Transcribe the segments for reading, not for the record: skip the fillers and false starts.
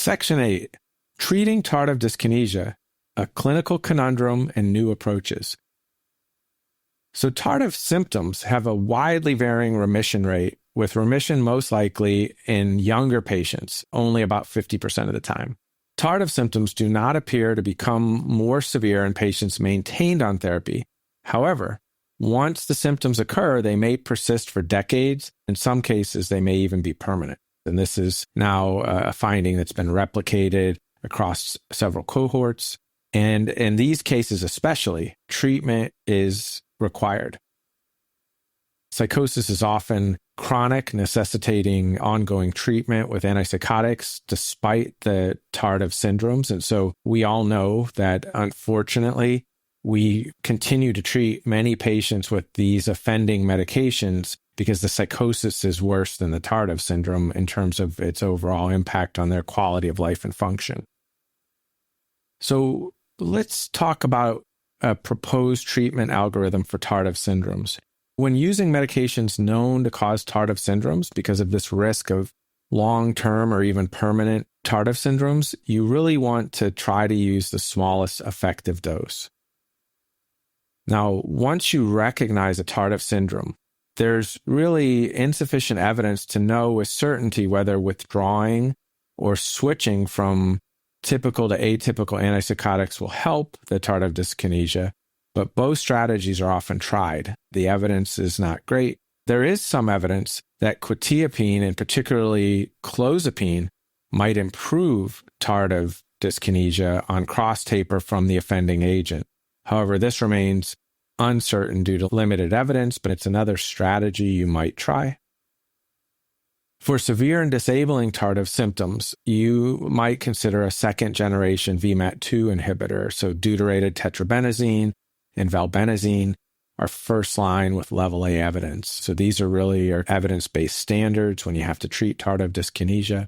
Section 8, Treating Tardive Dyskinesia, a Clinical Conundrum and New Approaches. So tardive symptoms have a widely varying remission rate, with remission most likely in younger patients, only about 50% of the time. Tardive symptoms do not appear to become more severe in patients maintained on therapy. However, once the symptoms occur, they may persist for decades. In some cases, they may even be permanent. And this is now a finding that's been replicated across several cohorts. And in these cases especially, treatment is required. Psychosis is often chronic, necessitating ongoing treatment with antipsychotics despite the tardive syndromes. And so we all know that, unfortunately, we continue to treat many patients with these offending medications because the psychosis is worse than the tardive syndrome in terms of its overall impact on their quality of life and function. So let's talk about a proposed treatment algorithm for tardive syndromes. When using medications known to cause tardive syndromes because of this risk of long-term or even permanent tardive syndromes, you really want to try to use the smallest effective dose. Now, once you recognize a tardive syndrome, there's really insufficient evidence to know with certainty whether withdrawing or switching from typical to atypical antipsychotics will help the tardive dyskinesia, but both strategies are often tried. The evidence is not great. There is some evidence that quetiapine, and particularly clozapine, might improve tardive dyskinesia on cross-taper from the offending agent. However, this remains uncertain due to limited evidence, but it's another strategy you might try. For severe and disabling tardive symptoms, you might consider a second-generation VMAT2 inhibitor, so deuterated tetrabenazine and valbenazine are first line with level A evidence. So these are really your evidence-based standards when you have to treat tardive dyskinesia.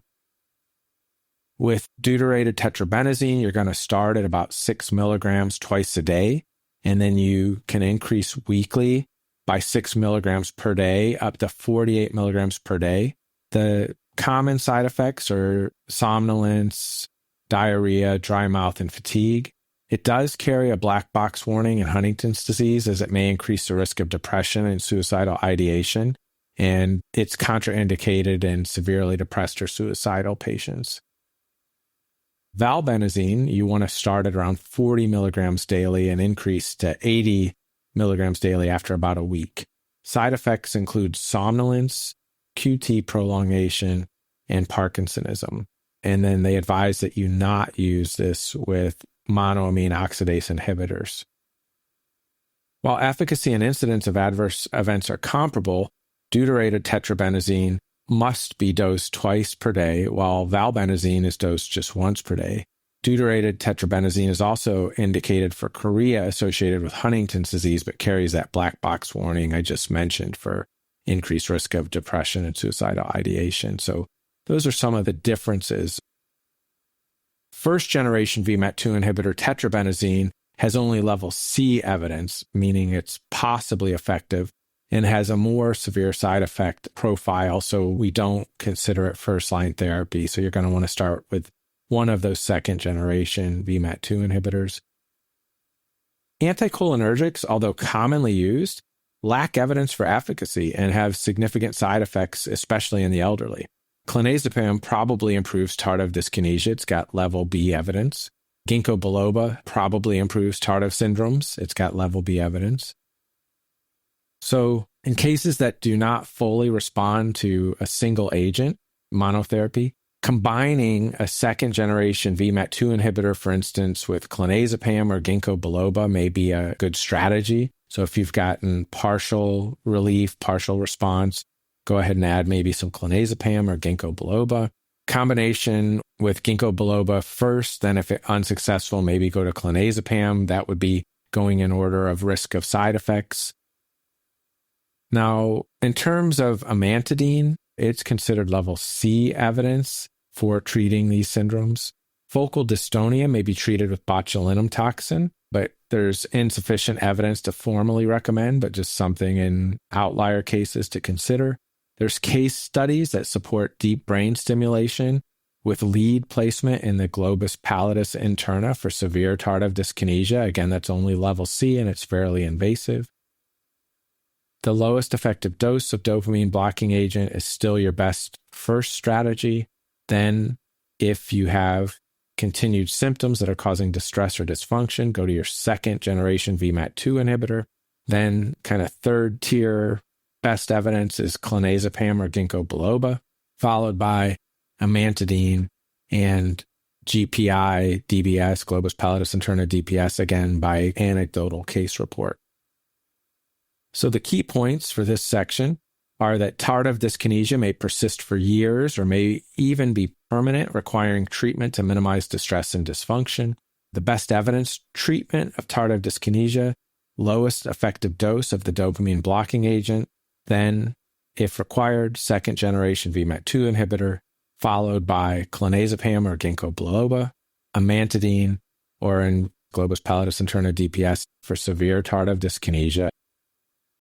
With deuterated tetrabenazine, you're going to start at about 6 milligrams twice a day, and then you can increase weekly by 6 milligrams per day up to 48 milligrams per day. The common side effects are somnolence, diarrhea, dry mouth, and fatigue. It does carry a black box warning in Huntington's disease, as it may increase the risk of depression and suicidal ideation, and it's contraindicated in severely depressed or suicidal patients. Valbenazine, you want to start at around 40 milligrams daily and increase to 80 milligrams daily after about a week. Side effects include somnolence, QT prolongation, and Parkinsonism. And then they advise that you not use this with monoamine oxidase inhibitors. While efficacy and incidence of adverse events are comparable, deuterated tetrabenazine must be dosed twice per day, while valbenazine is dosed just once per day. Deuterated tetrabenazine is also indicated for chorea associated with Huntington's disease, but carries that black box warning I just mentioned for increased risk of depression and suicidal ideation. So those are some of the differences. First generation VMAT2 inhibitor tetrabenazine has only level C evidence, meaning it's possibly effective, and has a more severe side effect profile, so we don't consider it first-line therapy. So you're going to want to start with one of those second-generation VMAT2 inhibitors. Anticholinergics, although commonly used, lack evidence for efficacy and have significant side effects, especially in the elderly. Clonazepam probably improves tardive dyskinesia. It's got level B evidence. Ginkgo biloba probably improves tardive syndromes. It's got level B evidence. So in cases that do not fully respond to a single agent, monotherapy, combining a second-generation VMAT2 inhibitor, for instance, with clonazepam or ginkgo biloba may be a good strategy. So if you've gotten partial relief, partial response, go ahead and add maybe some clonazepam or ginkgo biloba. Combination with ginkgo biloba first, then if it's unsuccessful, maybe go to clonazepam. That would be going in order of risk of side effects. Now, in terms of amantadine, it's considered level C evidence for treating these syndromes. Focal dystonia may be treated with botulinum toxin, but there's insufficient evidence to formally recommend, but just something in outlier cases to consider. There's case studies that support deep brain stimulation with lead placement in the globus pallidus interna for severe tardive dyskinesia. Again, that's only level C and it's fairly invasive. The lowest effective dose of dopamine blocking agent is still your best first strategy. Then, if you have continued symptoms that are causing distress or dysfunction, go to your second generation VMAT2 inhibitor. Then, kind of third tier best evidence is clonazepam or ginkgo biloba, followed by amantadine and GPI, DBS, globus pallidus interna DPS, again by anecdotal case report. So the key points for this section are that tardive dyskinesia may persist for years or may even be permanent, requiring treatment to minimize distress and dysfunction. The best evidence treatment of tardive dyskinesia, lowest effective dose of the dopamine blocking agent, then, if required, second generation VMAT2 inhibitor, followed by clonazepam or ginkgo biloba, amantadine, or in globus pallidus interna DPS for severe tardive dyskinesia,